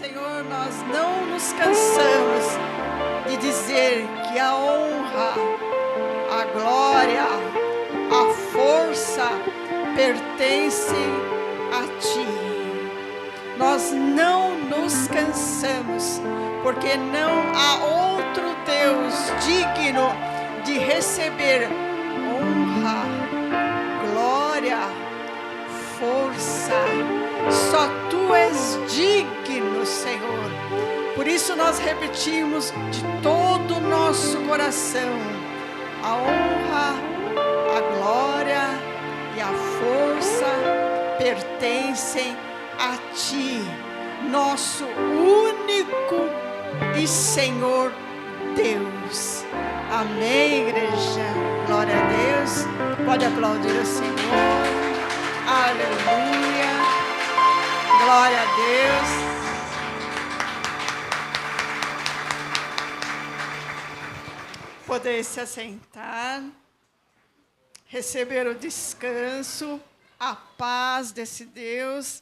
Senhor, nós não nos cansamos de dizer que a honra, a glória, a força pertencem a Ti. Nós não nos cansamos, porque não há outro Deus digno de receber honra, glória, força. Só Tu és digno, Senhor. Por isso nós repetimos de todo o nosso coração: a honra, a glória e a força pertencem a Ti, nosso único e Senhor Deus. Amém, igreja? Glória a Deus. Pode aplaudir o Senhor. Aleluia. Glória a Deus. Poder se assentar, receber o descanso, a paz desse Deus,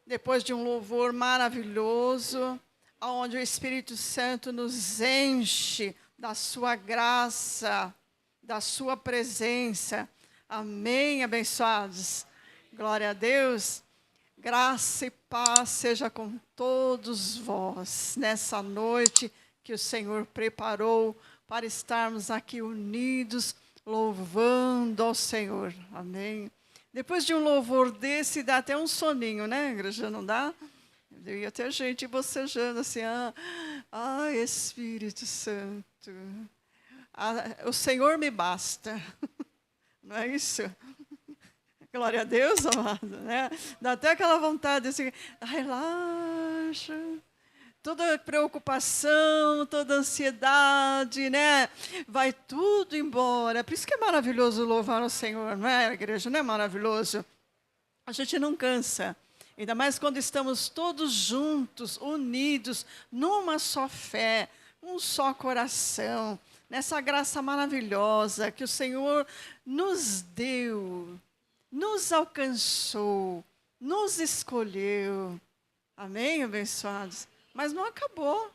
depois de um louvor maravilhoso, onde o Espírito Santo nos enche da sua graça, da sua presença. Amém, abençoados. Glória a Deus. Graça e paz seja com todos vós nessa noite que o Senhor preparou para estarmos aqui unidos, louvando ao Senhor. Amém. Depois de um louvor desse, dá até um soninho, né, igreja? Não dá? Devia ter gente bocejando assim, Espírito Santo, o Senhor me basta. Não é isso? Glória a Deus, amado, né? Dá até aquela vontade assim, relaxa. Toda preocupação, toda ansiedade, né? Vai tudo embora. Por isso que é maravilhoso louvar o Senhor, não é, igreja? Não é maravilhoso? A gente não cansa. Ainda mais quando estamos todos juntos, unidos, numa só fé, um só coração, nessa graça maravilhosa que o Senhor nos deu, nos alcançou, nos escolheu. Amém, abençoados? Mas não acabou.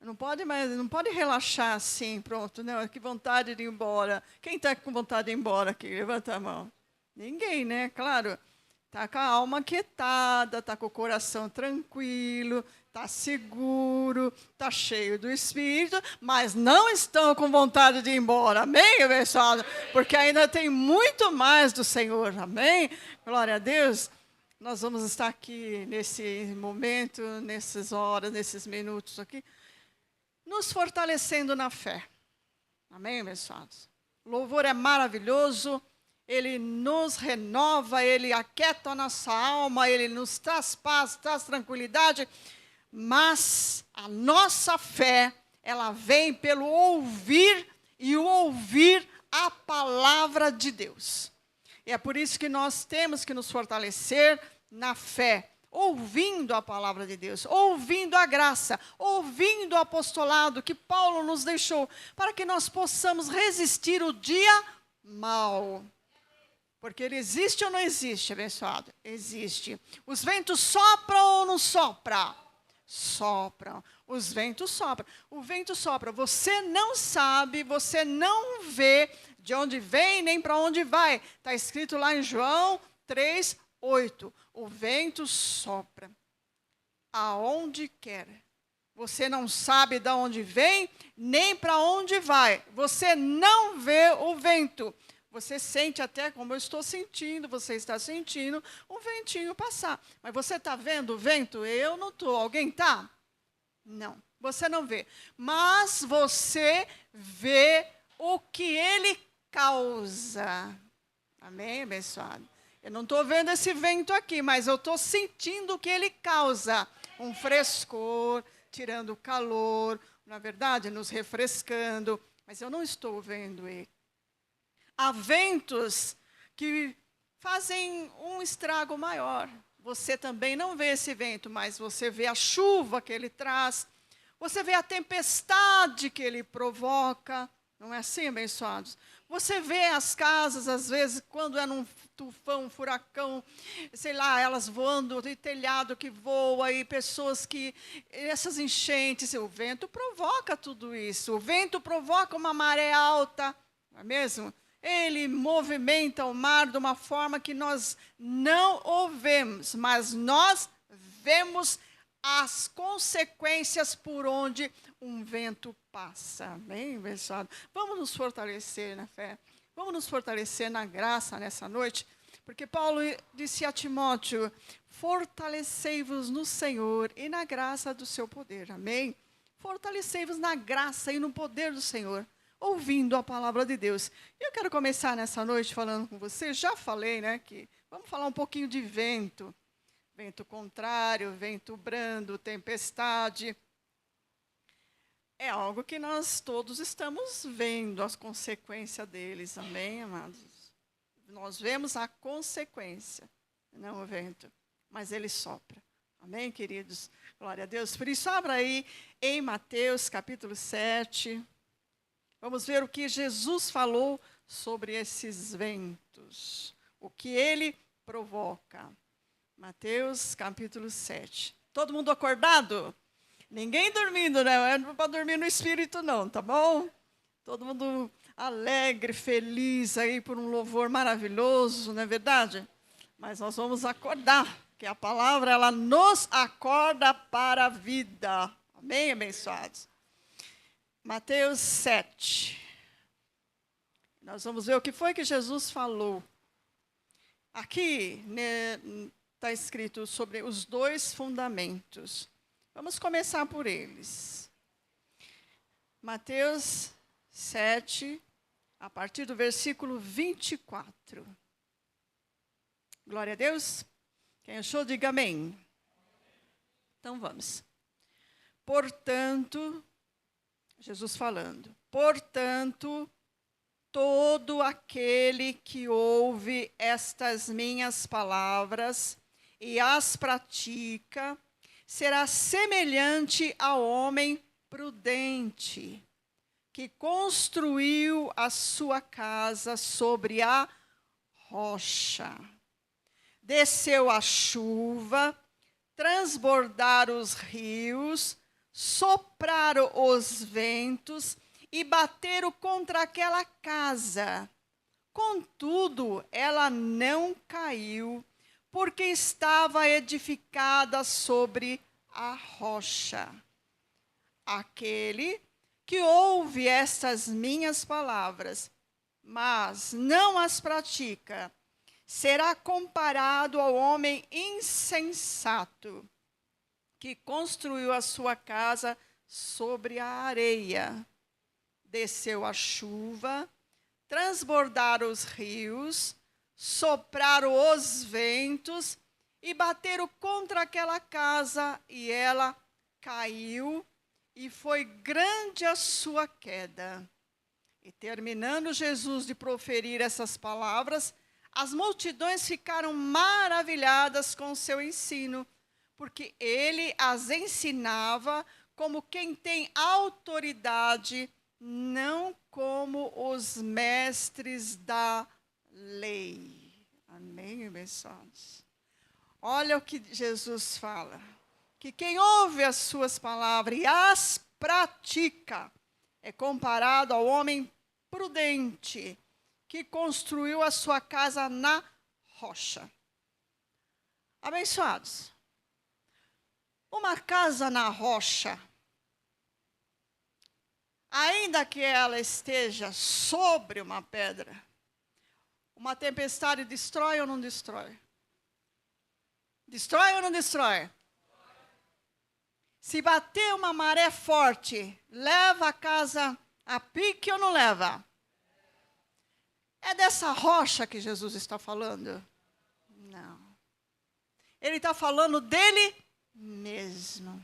Não pode relaxar assim, pronto, né? Que vontade de ir embora. Quem está com vontade de ir embora aqui? Levanta a mão. Ninguém, né? Claro. Está com a alma quietada, está com o coração tranquilo, está seguro, está cheio do Espírito, mas não estão com vontade de ir embora. Amém, abençoado? Porque ainda tem muito mais do Senhor. Amém? Glória a Deus. Nós vamos estar aqui nesse momento, nessas horas, nesses minutos aqui, nos fortalecendo na fé. Amém, abençoados? O louvor é maravilhoso. Ele nos renova, Ele aquieta a nossa alma, Ele nos traz paz, traz tranquilidade, mas a nossa fé, ela vem pelo ouvir e o ouvir a palavra de Deus. E é por isso que nós temos que nos fortalecer na fé, ouvindo a palavra de Deus, ouvindo a graça, ouvindo o apostolado que Paulo nos deixou, para que nós possamos resistir o dia mau. Porque ele existe ou não existe, abençoado? Existe. Os ventos sopram ou não sopram? Sopram. Os ventos sopram. O vento sopra. Você não sabe, você não vê de onde vem nem para onde vai. Está escrito lá em João 3:8. O vento sopra aonde quer. Você não sabe de onde vem nem para onde vai. Você não vê o vento. Você sente até como eu estou sentindo, você está sentindo um ventinho passar. Mas você está vendo o vento? Eu não estou. Alguém está? Não, você não vê. Mas você vê o que ele causa. Amém, abençoado? Eu não estou vendo esse vento aqui, mas eu estou sentindo o que ele causa. Um frescor, tirando o calor, na verdade, nos refrescando. Mas eu não estou vendo ele. Há ventos que fazem um estrago maior. Você também não vê esse vento, mas você vê a chuva que ele traz. Você vê a tempestade que ele provoca. Não é assim, abençoados? Você vê as casas, às vezes, quando é num tufão, um furacão, sei lá, elas voando, e telhado que voa, e pessoas que... Essas enchentes, o vento provoca tudo isso. O vento provoca uma maré alta, não é mesmo? Ele movimenta o mar de uma forma que nós não o vemos, mas nós vemos as consequências por onde um vento passa. Amém, abençoado? Vamos nos fortalecer na fé. Vamos nos fortalecer na graça nessa noite. Porque Paulo disse a Timóteo, fortalecei-vos no Senhor e na graça do seu poder. Amém? Fortalecei-vos na graça e no poder do Senhor, ouvindo a palavra de Deus. E eu quero começar nessa noite falando com você. Já falei, né, que vamos falar um pouquinho de vento. Vento contrário, vento brando, tempestade. É algo que nós todos estamos vendo as consequências deles, amém, amados? Nós vemos a consequência, não o vento, mas ele sopra. Amém, queridos? Glória a Deus. Por isso, abra aí em Mateus capítulo 7. Vamos ver o que Jesus falou sobre esses ventos, o que ele provoca. Mateus capítulo 7. Todo mundo acordado? Ninguém dormindo, né? Não é para dormir no espírito, não, tá bom? Todo mundo alegre, feliz aí por um louvor maravilhoso, não é verdade? Mas nós vamos acordar, porque a palavra, ela nos acorda para a vida. Amém, abençoados? Mateus 7. Nós vamos ver o que foi que Jesus falou. Aqui, né, está escrito sobre os 2 fundamentos. Vamos começar por eles. Mateus 7, a partir do versículo 24. Glória a Deus. Quem achou, diga amém. Então vamos. Portanto, Jesus falando, portanto, todo aquele que ouve estas minhas palavras e as pratica, será semelhante ao homem prudente, que construiu a sua casa sobre a rocha. Desceu a chuva, transbordaram os rios, sopraram os ventos e bateram contra aquela casa. Contudo, ela não caiu, porque estava edificada sobre a rocha. Aquele que ouve estas minhas palavras, mas não as pratica, será comparado ao homem insensato, que construiu a sua casa sobre a areia. Desceu a chuva, transbordaram os rios, sopraram os ventos e bateram contra aquela casa, e ela caiu, e foi grande a sua queda. E terminando Jesus de proferir essas palavras, as multidões ficaram maravilhadas com o seu ensino, porque ele as ensinava como quem tem autoridade, não como os mestres da lei. Amém, abençoados? Olha o que Jesus fala. Que quem ouve as suas palavras e as pratica é comparado ao homem prudente que construiu a sua casa na rocha. Abençoados, uma casa na rocha, ainda que ela esteja sobre uma pedra, uma tempestade destrói ou não destrói? Destrói ou não destrói? Se bater uma maré forte, leva a casa a pique ou não leva? É dessa rocha que Jesus está falando? Não. Ele está falando dele mesmo.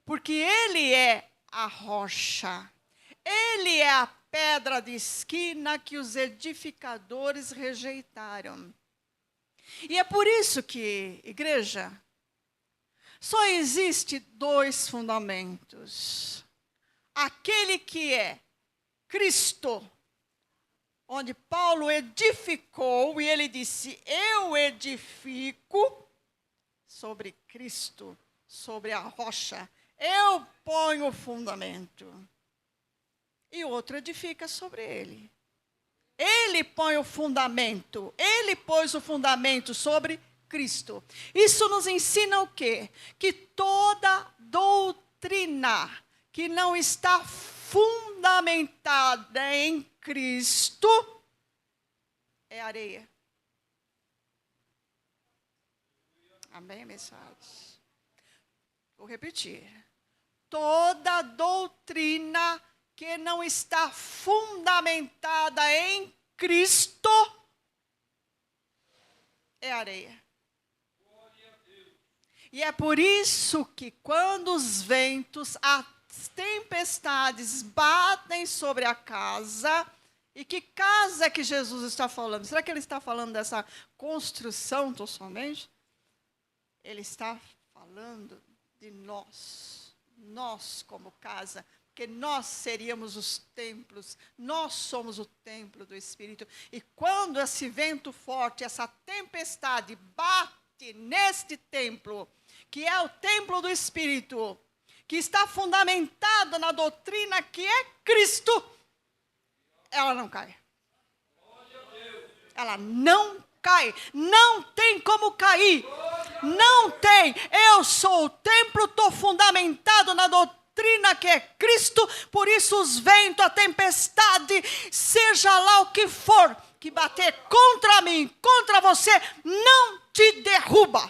Porque ele é a rocha. Ele é a pedra de esquina que os edificadores rejeitaram. E é por isso que, igreja, só existe 2 fundamentos. Aquele que é Cristo onde Paulo edificou, e ele disse: eu edifico sobre Cristo, sobre a rocha. Eu ponho o fundamento. E o outro edifica sobre ele. Ele põe o fundamento. Ele pôs o fundamento sobre Cristo. Isso nos ensina o quê? Que toda doutrina que não está fundamentada em Cristo é areia. Amém, mensagens? Vou repetir. Toda doutrina que não está fundamentada em Cristo é areia. E é por isso que quando os ventos, as tempestades batem sobre a casa, e que casa que Jesus está falando? Será que ele está falando dessa construção tão somente? Ele está falando de nós como casa, porque nós seríamos os templos, nós somos o templo do Espírito. E quando esse vento forte, essa tempestade bate neste templo, que é o templo do Espírito, que está fundamentado na doutrina que é Cristo, ela não cai. Ela não cai. Não tem como cair. Não tem. Eu sou o templo, estou fundamentado na doutrina que é Cristo, por isso os ventos, a tempestade, seja lá o que for, que bater contra mim, contra você, não te derruba.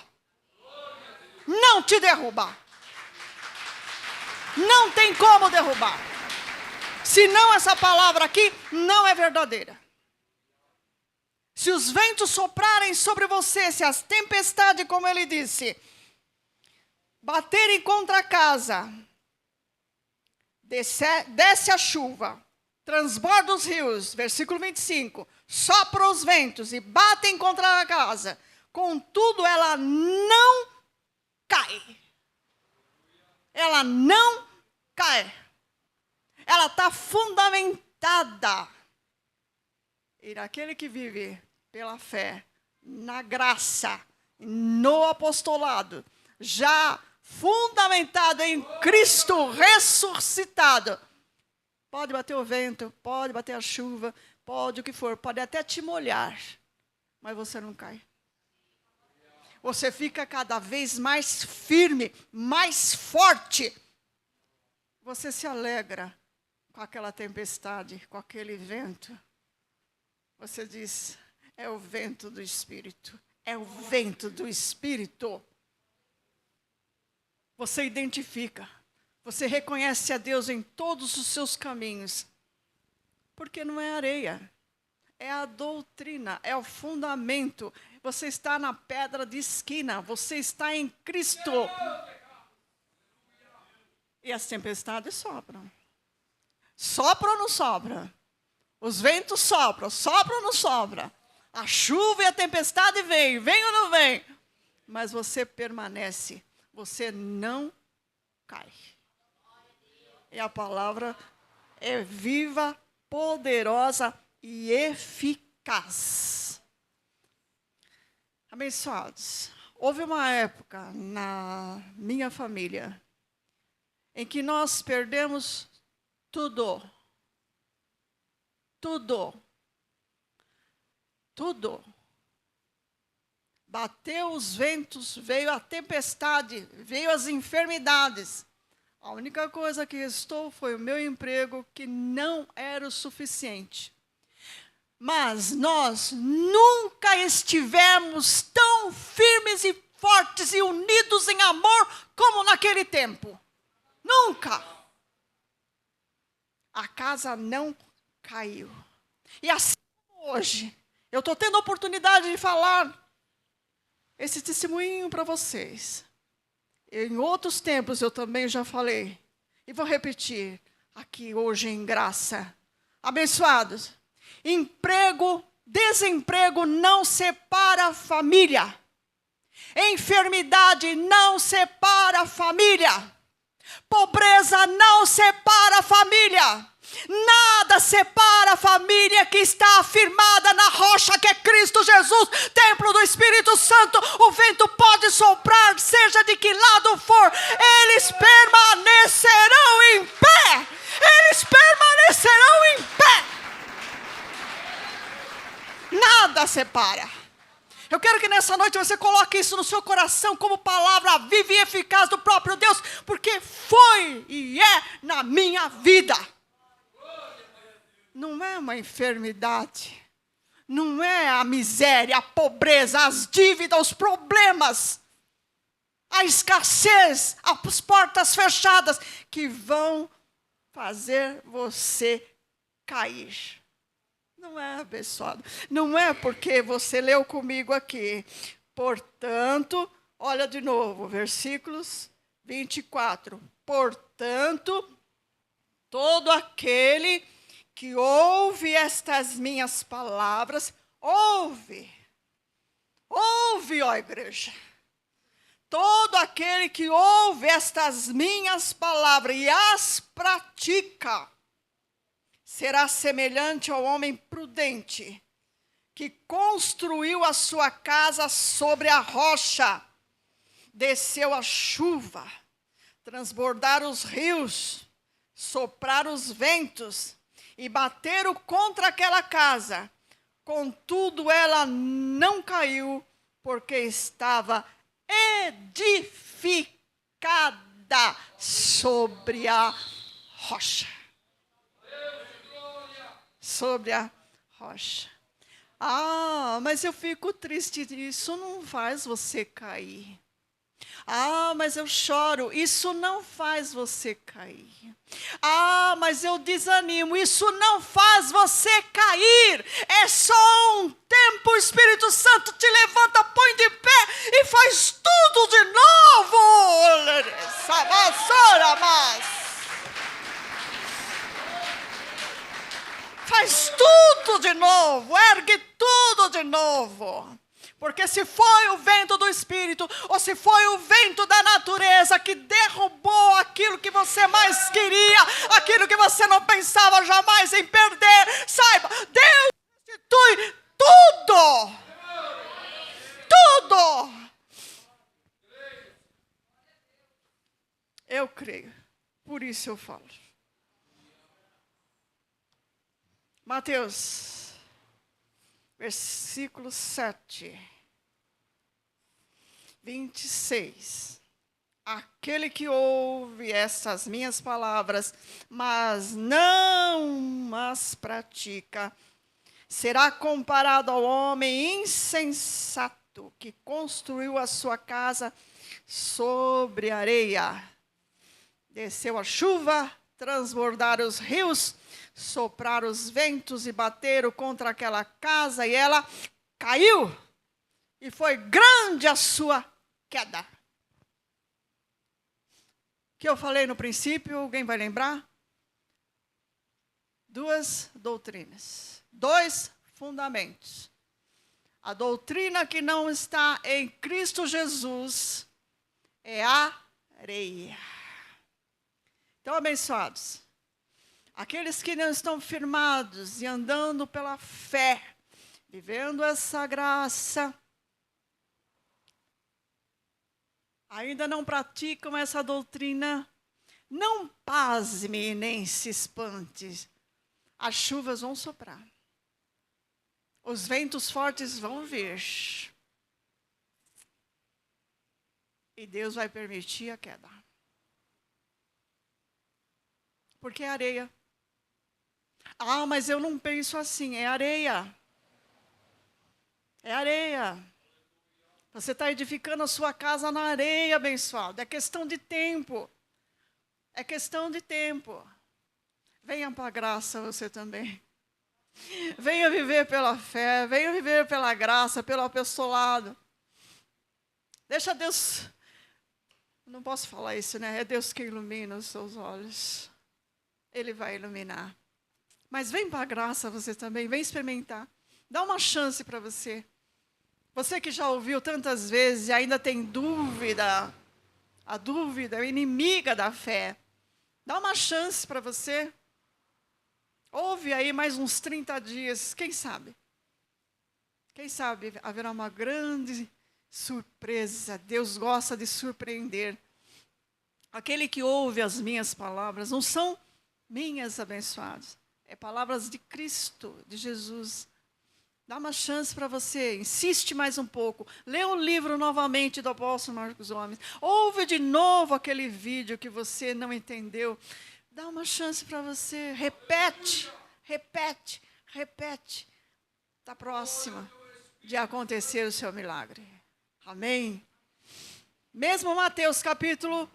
Não te derruba. Não tem como derrubar. Senão essa palavra aqui não é verdadeira. Se os ventos soprarem sobre você, se as tempestades, como ele disse, baterem contra a casa, desce a chuva, transborda os rios, versículo 25, sopra os ventos e batem contra a casa, contudo ela não cai. Ela não cai. Ela está fundamentada. E naquele que vive pela fé, na graça, no apostolado, já fundamentado em Cristo ressuscitado, pode bater o vento, pode bater a chuva, pode o que for, pode até te molhar, mas você não cai. Você fica cada vez mais firme, mais forte. Você se alegra com aquela tempestade, com aquele vento. Você diz: é o vento do Espírito. É o vento do Espírito. Você identifica. Você reconhece a Deus em todos os seus caminhos. Porque não é areia. É a doutrina, é o fundamento. Você está na pedra de esquina. Você está em Cristo. E as tempestades sopram. Sopra ou não sopra? Os ventos sopram ou não sopra? A chuva e a tempestade vem ou não vem? Mas você permanece, você não cai. E a palavra é viva, poderosa e eficaz. Abençoados, houve uma época na minha família em que nós perdemos tudo. Bateu os ventos, veio a tempestade, veio as enfermidades. A única coisa que restou foi o meu emprego, que não era o suficiente. Mas nós nunca estivemos tão firmes e fortes e unidos em amor como naquele tempo. Nunca. A casa não caiu. E assim hoje, eu estou tendo a oportunidade de falar esse testemunho para vocês. Em outros tempos eu também já falei. E vou repetir aqui hoje em graça. Abençoados. Emprego, desemprego não separa a família. Enfermidade não separa a família. Pobreza não separa a família. Nada separa a família que está afirmada na rocha que é Cristo Jesus, templo do Espírito Santo. O vento pode soprar, seja de que lado for, eles permanecerão em pé. Eles permanecerão em pé. Nada separa. Eu quero que nessa noite você coloque isso no seu coração como palavra viva e eficaz do próprio Deus, porque foi e é na minha vida. Não é uma enfermidade, não é a miséria, a pobreza, as dívidas, os problemas, a escassez, as portas fechadas que vão fazer você cair. Não é, abençoado. Não é porque você leu comigo aqui. Portanto, olha de novo, versículos 24. Portanto, todo aquele que ouve estas minhas palavras, ouve, ó igreja. Todo aquele que ouve estas minhas palavras e as pratica, será semelhante ao homem prudente, que construiu a sua casa sobre a rocha. Desceu a chuva, transbordaram os rios, sopraram os ventos e bateram contra aquela casa. Contudo, ela não caiu, porque estava edificada sobre a rocha. Sobre a rocha. Ah, mas eu fico triste. Isso não faz você cair. Ah, mas eu choro. Isso não faz você cair. Ah, mas eu desanimo. Isso não faz você cair. É só um tempo. O Espírito Santo te levanta, põe de pé e faz tudo de novo. Faz tudo de novo, ergue tudo de novo. Porque se foi o vento do Espírito, ou se foi o vento da natureza que derrubou aquilo que você mais queria, aquilo que você não pensava jamais em perder, saiba, Deus restitui tudo. Tudo. Eu creio, por isso eu falo. Mateus, versículo 7, 26. Aquele que ouve estas minhas palavras, mas não as pratica, será comparado ao homem insensato que construiu a sua casa sobre areia. Desceu a chuva, transbordaram os rios, sopraram os ventos e bateram contra aquela casa, e ela caiu, e foi grande a sua queda. O que eu falei no princípio, alguém vai lembrar? Duas doutrinas, dois fundamentos. A doutrina que não está em Cristo Jesus é a areia. Então, abençoados, aqueles que não estão firmados e andando pela fé, vivendo essa graça, ainda não praticam essa doutrina, não pasme nem se espante. As chuvas vão soprar. Os ventos fortes vão vir. E Deus vai permitir a queda. Porque é areia. Ah, mas eu não penso assim. É areia. É areia. Você está edificando a sua casa na areia, abençoado. É questão de tempo. É questão de tempo. Venha para a graça você também. Venha viver pela fé. Venha viver pela graça, pelo apostolado. Deixa Deus... Não posso falar isso, né? É Deus que ilumina os seus olhos. Ele vai iluminar. Mas vem para a graça você também, vem experimentar. Dá uma chance para você. Você que já ouviu tantas vezes e ainda tem dúvida, a dúvida é inimiga da fé. Dá uma chance para você. Houve aí mais uns 30 dias, quem sabe? Quem sabe haverá uma grande surpresa. Deus gosta de surpreender. Aquele que ouve as minhas palavras não são minhas abençoadas. É palavras de Cristo, de Jesus. Dá uma chance para você, insiste mais um pouco. Lê o livro novamente do apóstolo Marcos Gomes. Ouve de novo aquele vídeo que você não entendeu. Dá uma chance para você. Repete, repete, repete. Está próxima de acontecer o seu milagre. Amém? Mesmo Mateus capítulo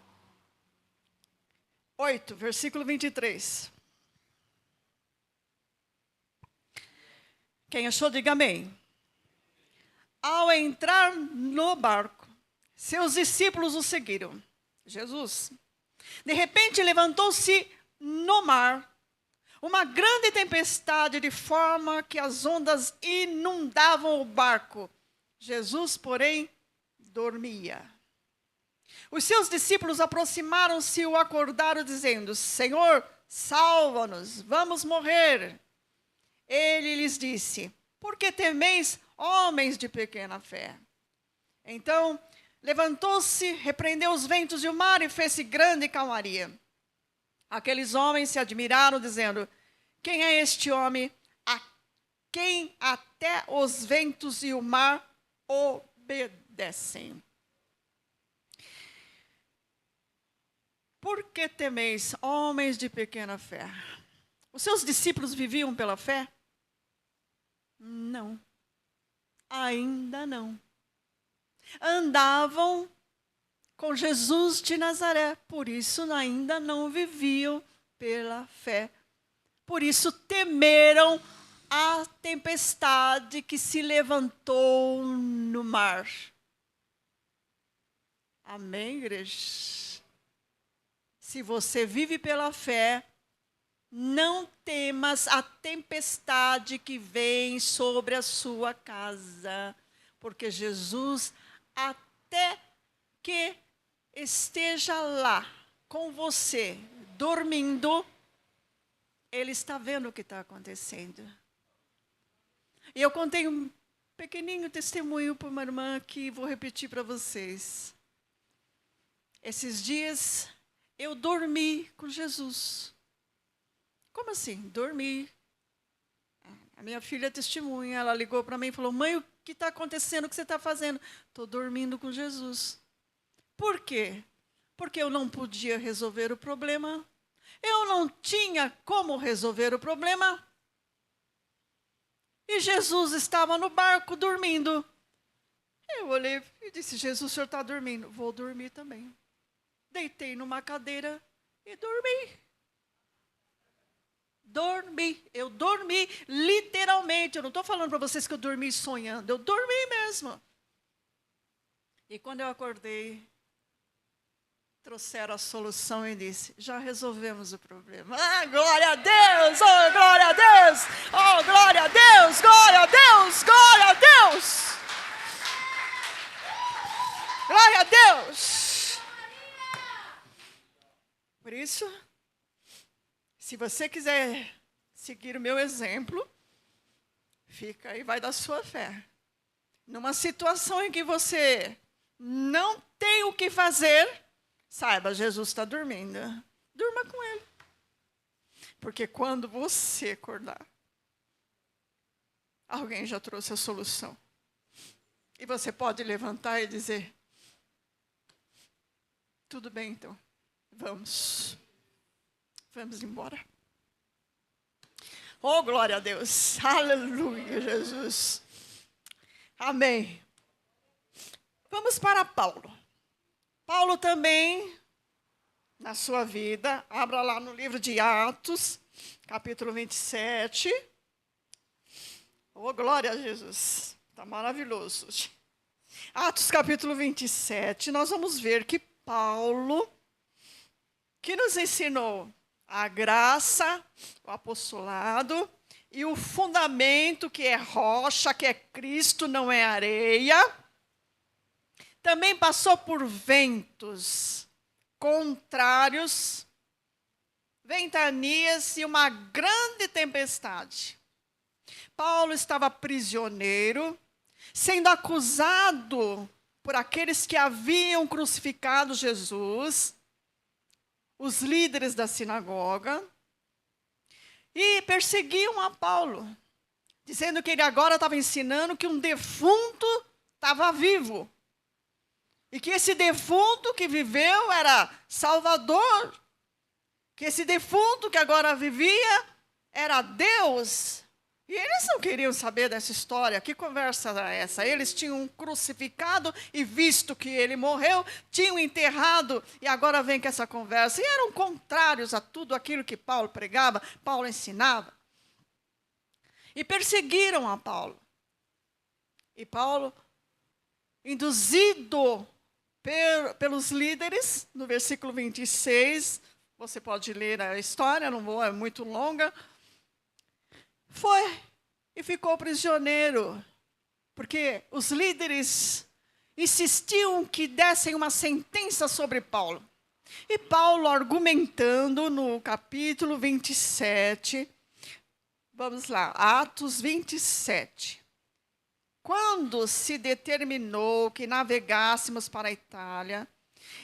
8, versículo 23. Quem achou, diga amém. Ao entrar no barco, seus discípulos o seguiram. Jesus. De repente levantou-se no mar uma grande tempestade, de forma que as ondas inundavam o barco. Jesus, porém, dormia. Os seus discípulos aproximaram-se e o acordaram, dizendo: Senhor, salva-nos, vamos morrer. Ele lhes disse: por que temeis, homens de pequena fé? Então, levantou-se, repreendeu os ventos e o mar e fez-se grande calmaria. Aqueles homens se admiraram, dizendo: quem é este homem a quem até os ventos e o mar obedecem? Por que temeis, homens de pequena fé? Os seus discípulos viviam pela fé? Não, ainda não. Andavam com Jesus de Nazaré, por isso ainda não viviam pela fé. Por isso temeram a tempestade que se levantou no mar. Amém, igreja? Se você vive pela fé, não temas a tempestade que vem sobre a sua casa, porque Jesus, até que esteja lá com você, dormindo, Ele está vendo o que está acontecendo. E eu contei um pequenininho testemunho para uma irmã que vou repetir para vocês. Esses dias eu dormi com Jesus. Como assim? Dormi. A minha filha testemunha, ela ligou para mim e falou: mãe, o que está acontecendo? O que você está fazendo? Estou dormindo com Jesus. Por quê? Porque eu não podia resolver o problema. Eu não tinha como resolver o problema. E Jesus estava no barco dormindo. Eu olhei e disse: Jesus, o senhor está dormindo? Vou dormir também. Deitei numa cadeira e dormi. Eu dormi literalmente. Eu não estou falando para vocês que eu dormi sonhando. Eu dormi mesmo. E quando eu acordei, trouxeram a solução e disse: já resolvemos o problema. Ah, glória a Deus! Oh, glória a Deus! Oh, glória a Deus! Glória a Deus! Glória a Deus! Glória a Deus! Por isso, se você quiser seguir o meu exemplo, fica aí, vai da sua fé. Numa situação em que você não tem o que fazer, saiba, Jesus está dormindo. Durma com Ele. Porque quando você acordar, alguém já trouxe a solução. E você pode levantar e dizer: tudo bem então, vamos embora. Oh, glória a Deus. Aleluia, Jesus. Amém. Vamos para Paulo. Paulo também, na sua vida, abra lá no livro de Atos, capítulo 27. Oh, glória a Jesus. Está maravilhoso. Atos, capítulo 27, nós vamos ver que Paulo, que nos ensinou a graça, o apostolado e o fundamento, que é rocha, que é Cristo, não é areia, também passou por ventos contrários, ventanias e uma grande tempestade. Paulo estava prisioneiro, sendo acusado por aqueles que haviam crucificado Jesus, os líderes da sinagoga, e perseguiam a Paulo, dizendo que ele agora estava ensinando que um defunto estava vivo. E que esse defunto que viveu era Salvador. Que esse defunto que agora vivia era Deus. E eles não queriam saber dessa história. Que conversa era essa? Eles tinham crucificado e visto que ele morreu, tinham enterrado e agora vem com essa conversa. E eram contrários a tudo aquilo que Paulo pregava, Paulo ensinava. E perseguiram a Paulo. E Paulo, induzido pelos líderes, no versículo 26, você pode ler a história, não vou, é muito longa, foi e ficou prisioneiro, porque os líderes insistiam que dessem uma sentença sobre Paulo. E Paulo, argumentando no capítulo 27, vamos lá, Atos 27. Quando se determinou que navegássemos para a Itália,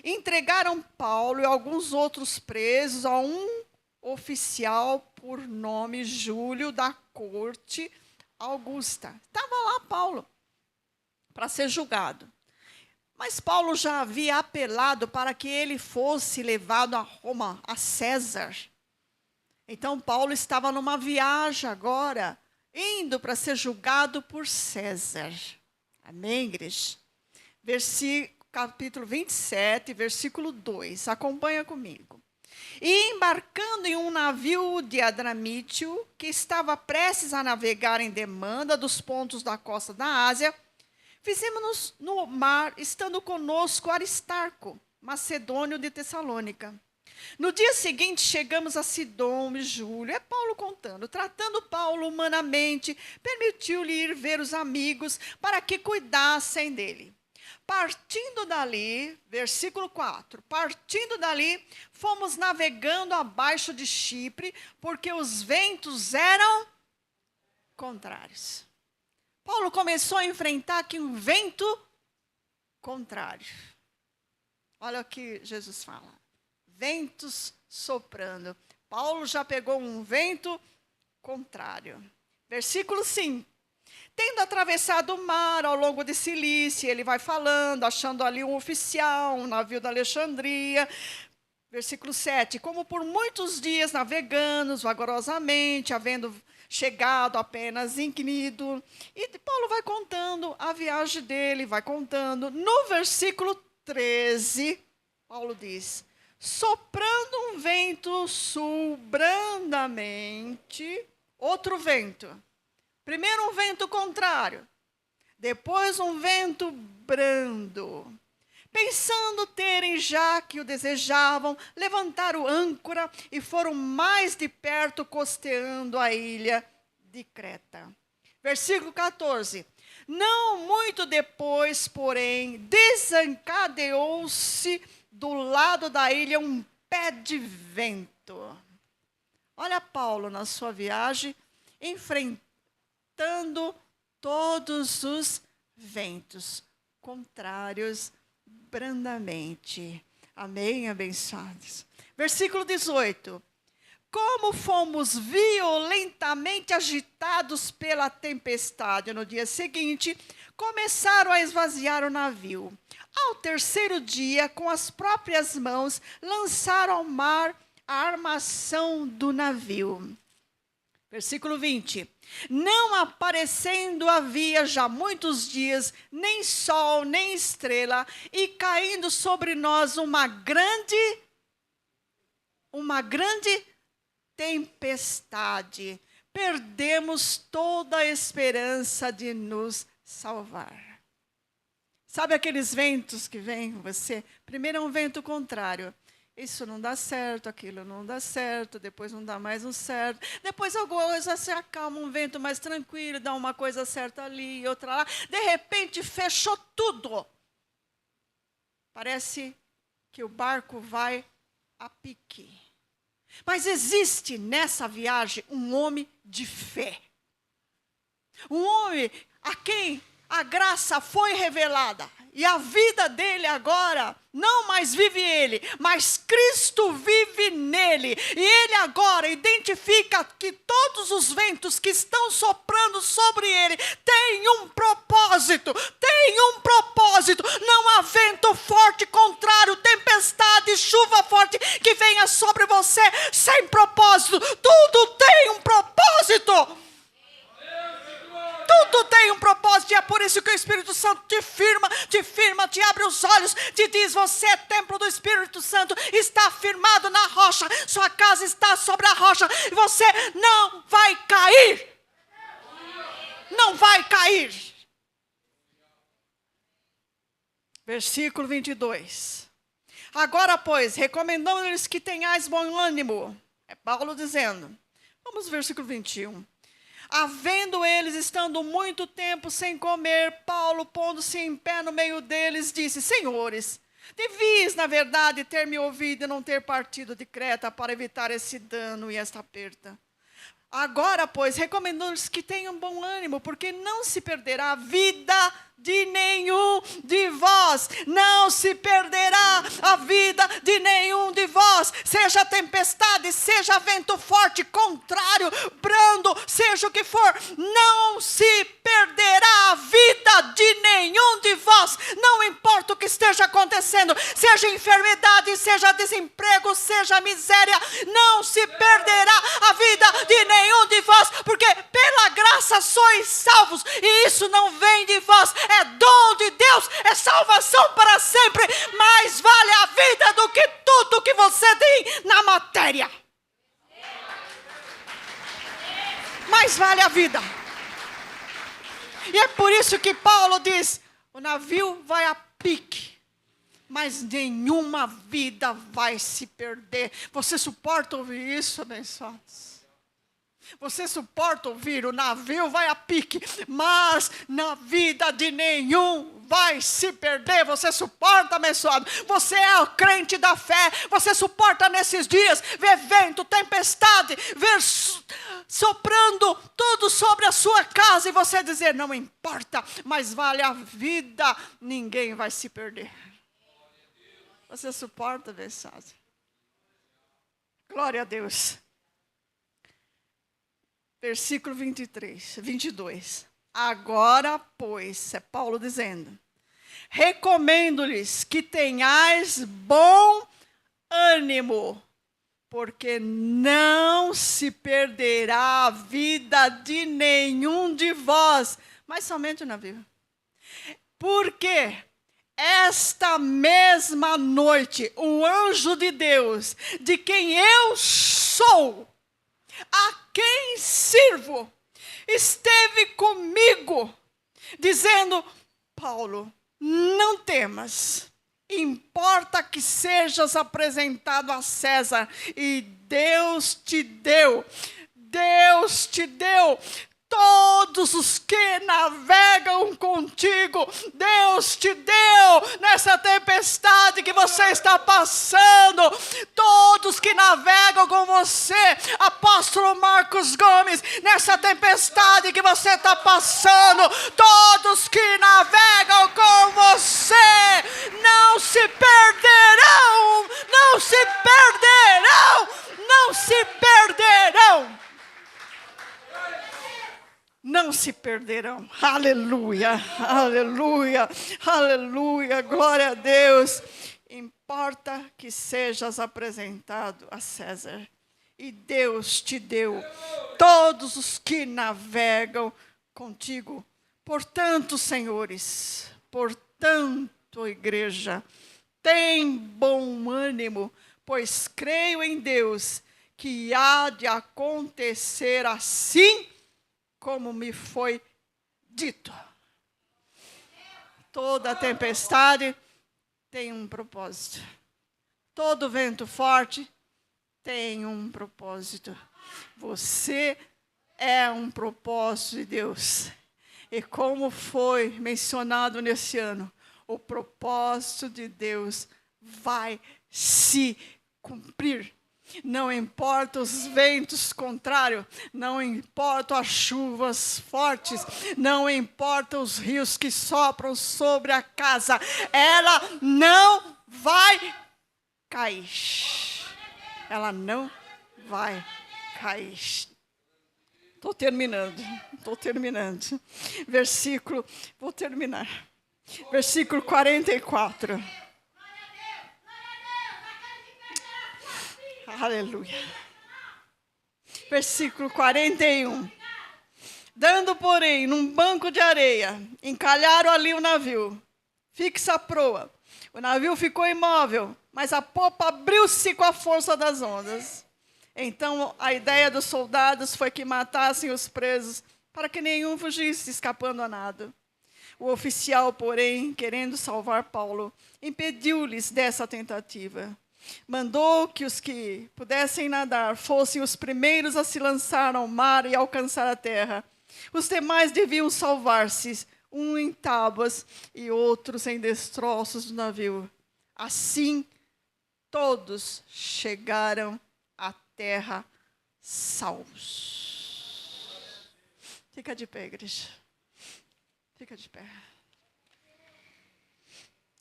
entregaram Paulo e alguns outros presos a um oficial por nome Júlio da corte Augusta. Estava lá Paulo para ser julgado. Mas Paulo já havia apelado para que ele fosse levado a Roma, a César. Então Paulo estava numa viagem agora, indo para ser julgado por César. Amém, igreja? Capítulo 27, versículo 2. Acompanha comigo. E embarcando em um navio de Adramítio, que estava prestes a navegar em demanda dos pontos da costa da Ásia, fizemos-nos no mar, estando conosco Aristarco, macedônio de Tessalônica. No dia seguinte, chegamos a Sidom e Júlio. É Paulo contando. Tratando Paulo humanamente, permitiu-lhe ir ver os amigos para que cuidassem dele. Partindo dali, versículo 4. Partindo dali, fomos navegando abaixo de Chipre, porque os ventos eram contrários. Paulo começou a enfrentar aqui um vento contrário. Olha o que Jesus fala. Ventos soprando. Paulo já pegou um vento contrário. Versículo 5. Tendo atravessado o mar ao longo de Cilícia, ele vai falando, achando ali um oficial, um navio da Alexandria. Versículo 7. Como por muitos dias navegando vagarosamente, havendo chegado apenas em Cnido. E Paulo vai contando a viagem dele, vai contando. No versículo 13, Paulo diz: soprando um vento sul brandamente, outro vento. Primeiro um vento contrário, depois um vento brando. Pensando terem já que o desejavam, levantaram âncora e foram mais de perto costeando a ilha de Creta. Versículo 14. Não muito depois, porém, desencadeou-se do lado da ilha um pé de vento. Olha Paulo na sua viagem, enfrentando todos os ventos contrários brandamente. Amém, abençoados. Versículo 18. Como fomos violentamente agitados pela tempestade, no dia seguinte, começaram a esvaziar o navio. Ao terceiro dia, com as próprias mãos, lançaram ao mar a armação do navio. Versículo 20. Não aparecendo havia já muitos dias, nem sol, nem estrela, e caindo sobre nós uma grande tempestade. Perdemos toda a esperança de nos salvar. Sabe aqueles ventos que vêm com você? Primeiro é um vento contrário. Isso não dá certo, aquilo não dá certo, depois não dá mais um certo. Depois alguma coisa se acalma, um vento mais tranquilo, dá uma coisa certa ali e outra lá. De repente, fechou tudo. Parece que o barco vai a pique. Mas existe nessa viagem um homem de fé. Um homem a quem a graça foi revelada. E a vida dele agora, não mais vive ele, mas Cristo vive nele. E ele agora identifica que todos os ventos que estão soprando sobre ele têm um propósito. Tem um propósito. Não há vento forte, contrário, tempestade, chuva forte que venha sobre você sem propósito. Tudo tem um propósito. Tudo tem um propósito, e é por isso que o Espírito Santo te firma, te abre os olhos, te diz: você é templo do Espírito Santo, está firmado na rocha, sua casa está sobre a rocha, e você não vai cair. Não vai cair. Versículo 22. Agora, pois, recomendamos-lhes que tenhais bom ânimo. É Paulo dizendo. Vamos ao versículo 21. Havendo eles estando muito tempo sem comer, Paulo, pondo-se em pé no meio deles, disse: senhores, devias, na verdade, ter me ouvido e não ter partido de Creta para evitar esse dano e esta perda. Agora, pois, recomendamos que tenham bom ânimo, porque não se perderá a vida de nenhum de vós. Não se perderá a vida de nenhum de vós. Seja tempestade, seja vento forte, contrário, brando, seja o que for. Não se perderá a vida de nenhum de vós. Não importa o que esteja acontecendo, seja enfermidade, seja desemprego, seja miséria. Não se perderá a vida de nenhum de vós, porque pela graça sois salvos, e isso não vem de vós, é dom de Deus, é salvação para sempre. Mais vale a vida do que tudo que você tem na matéria. Mais vale a vida. E é por isso que Paulo diz: o navio vai a pique, mas nenhuma vida vai se perder. Você suporta ouvir isso, abençoados? Você suporta ouvir: o navio vai a pique, mas na vida de nenhum vai se perder? Você suporta, abençoado? Você é o crente da fé. Você suporta nesses dias ver vento, tempestade, ver soprando tudo sobre a sua casa, e você dizer: não importa, mas vale a vida, ninguém vai se perder. Você suporta, abençoado? Glória a Deus. Versículo 22. Agora, pois, é Paulo dizendo: recomendo-lhes que tenhais bom ânimo, porque não se perderá a vida de nenhum de vós, mas somente o navio. Porque esta mesma noite, o anjo de Deus, de quem eu sou, a quem sirvo, esteve comigo, dizendo: Paulo, não temas, importa que sejas apresentado a César. E Deus te deu todos os que navegam contigo. Deus te deu nessa tempestade que você está passando. Todos que navegam com você, apóstolo Marcos Gomes, nessa tempestade que você está passando, todos que navegam com você não se perderão, não se perderão, não se perderão. Não se perderão. Aleluia, aleluia, aleluia, glória a Deus. Importa que sejas apresentado a César. E Deus te deu todos os que navegam contigo. Portanto, senhores, portanto, igreja, tem bom ânimo, pois creio em Deus que há de acontecer assim como me foi dito. Toda tempestade tem um propósito. Todo vento forte tem um propósito. Você é um propósito de Deus. E como foi mencionado nesse ano, o propósito de Deus vai se cumprir. Não importa os ventos contrários, não importa as chuvas fortes, não importa os rios que sopram sobre a casa, ela não vai cair. Ela não vai cair. Estou terminando. Vou terminar. Versículo 44. Aleluia. Versículo 41. Dando, porém, num banco de areia, encalharam ali o navio, fixa a proa. O navio ficou imóvel, mas a popa abriu-se com a força das ondas. Então, a ideia dos soldados foi que matassem os presos, para que nenhum fugisse, escapando a nado. O oficial, porém, querendo salvar Paulo, impediu-lhes dessa tentativa. Mandou que os que pudessem nadar fossem os primeiros a se lançar ao mar e alcançar a terra. Os demais deviam salvar-se, um em tábuas e outros em destroços do navio. Assim, todos chegaram à terra salvos. Fica de pé, igreja. Fica de pé.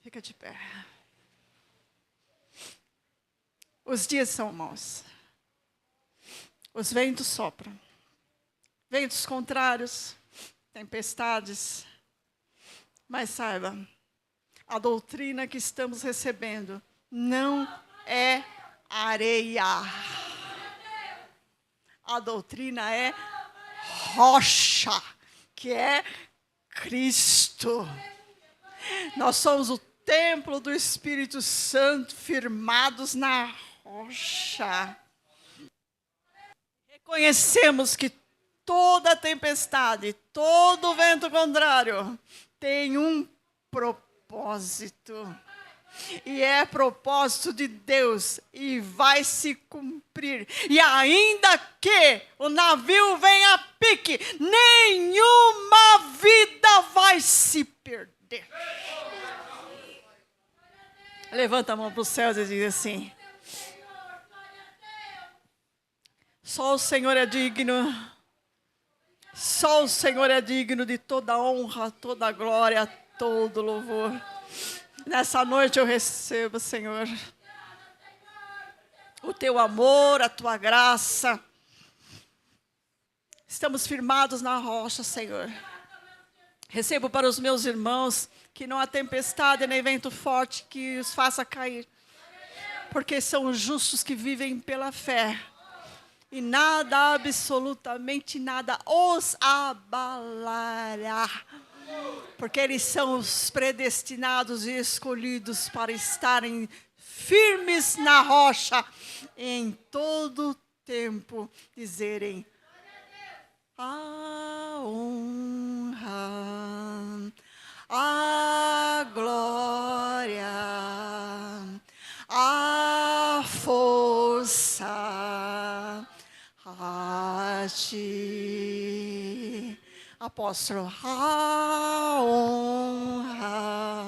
Fica de pé. Os dias são maus. Os ventos sopram. Ventos contrários, tempestades. Mas saiba, a doutrina que estamos recebendo não é areia. A doutrina é rocha, que é Cristo. Nós somos o templo do Espírito Santo, firmados na rocha. Reconhecemos que toda tempestade, todo vento contrário tem um propósito. E é propósito de Deus e vai se cumprir. E ainda que o navio venha a pique, nenhuma vida vai se perder. Levanta a mão para os céus e diz assim: só o Senhor é digno. Só o Senhor é digno de toda honra, toda glória, todo louvor. Nessa noite eu recebo, Senhor, o teu amor, a tua graça. Estamos firmados na rocha, Senhor. Recebo para os meus irmãos que não há tempestade nem vento forte que os faça cair, porque são os justos que vivem pela fé. E nada, absolutamente nada, os abalará. Porque eles são os predestinados e escolhidos para estarem firmes na rocha, em todo tempo dizerem: a honra, a glória, a força a ti. Apóstolo, a honra,